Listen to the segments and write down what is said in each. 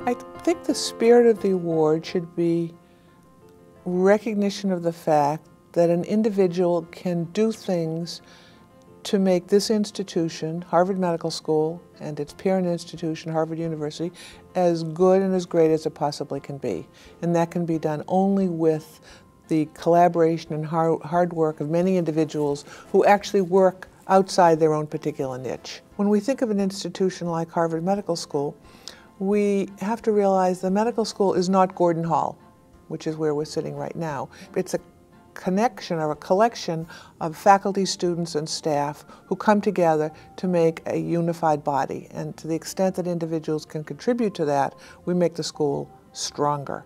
I think the spirit of the award should be recognition of the fact that an individual can do things to make this institution, Harvard Medical School, and its parent institution, Harvard University, as good and as great as it possibly can be. And that can be done only with the collaboration and hard work of many individuals who actually work outside their own particular niche. When we think of an institution like Harvard Medical School, we have to realize the medical school is not Gordon Hall, which is where we're sitting right now. It's a connection or a collection of faculty, students, and staff who come together to make a unified body. And to the extent that individuals can contribute to that, we make the school stronger.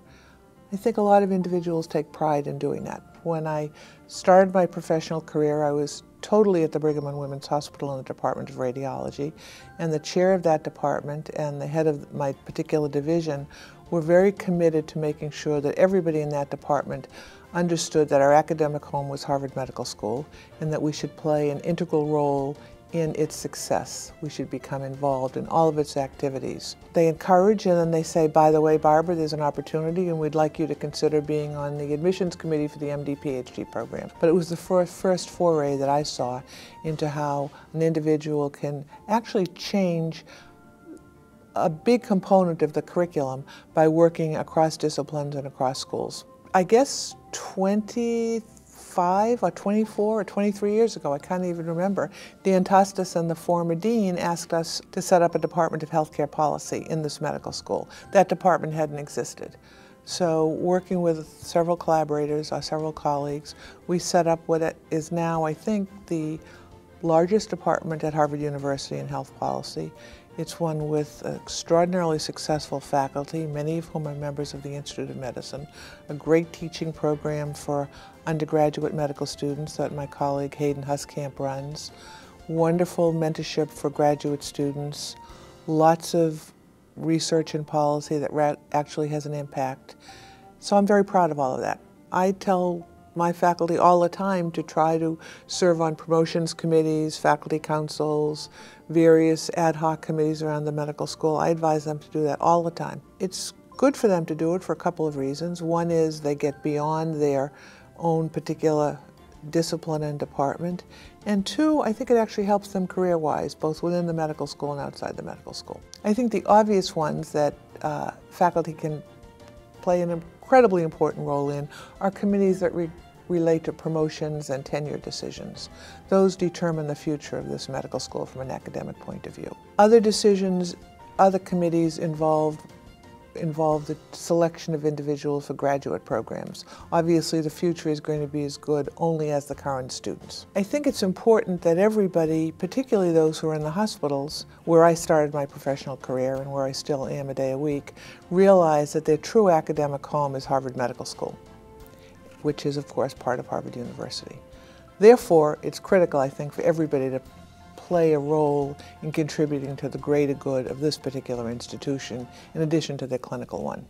I think a lot of individuals take pride in doing that. When I started my professional career, I was totally at the Brigham and Women's Hospital in the Department of Radiology, and the chair of that department and the head of my particular division were very committed to making sure that everybody in that department understood that our academic home was Harvard Medical School and that we should play an integral role in its success. We should become involved in all of its activities. They encourage, and then they say, by the way, Barbara, there's an opportunity and we'd like you to consider being on the admissions committee for the MD PhD program. But it was the first foray that I saw into how an individual can actually change a big component of the curriculum by working across disciplines and across schools. I guess 25 or 24 or 23 years ago, I can't even remember, Dan Tostas and the former dean asked us to set up a Department of Healthcare Policy in this medical school. That department hadn't existed. So working with several collaborators, several colleagues, we set up what is now, I think, the largest department at Harvard University in health policy. It's one with extraordinarily successful faculty, many of whom are members of the Institute of Medicine, a great teaching program for undergraduate medical students that my colleague Hayden Huskamp runs, wonderful mentorship for graduate students, lots of research and policy that actually has an impact. So I'm very proud of all of that. I tell my faculty all the time to try to serve on promotions committees, faculty councils, various ad hoc committees around the medical school. I advise them to do that all the time. It's good for them to do it for a couple of reasons. One is they get beyond their own particular discipline and department. And two, I think it actually helps them career-wise, both within the medical school and outside the medical school. I think the obvious ones that faculty can play an incredibly important role in are committees that relate to promotions and tenure decisions. Those determine the future of this medical school from an academic point of view. Other decisions, other committees involve the selection of individuals for graduate programs. Obviously, the future is going to be as good only as the current students. I think it's important that everybody, particularly those who are in the hospitals, where I started my professional career and where I still am a day a week, realize that their true academic home is Harvard Medical School, which is, of course, part of Harvard University. Therefore, it's critical, I think, for everybody to play a role in contributing to the greater good of this particular institution, in addition to their clinical one.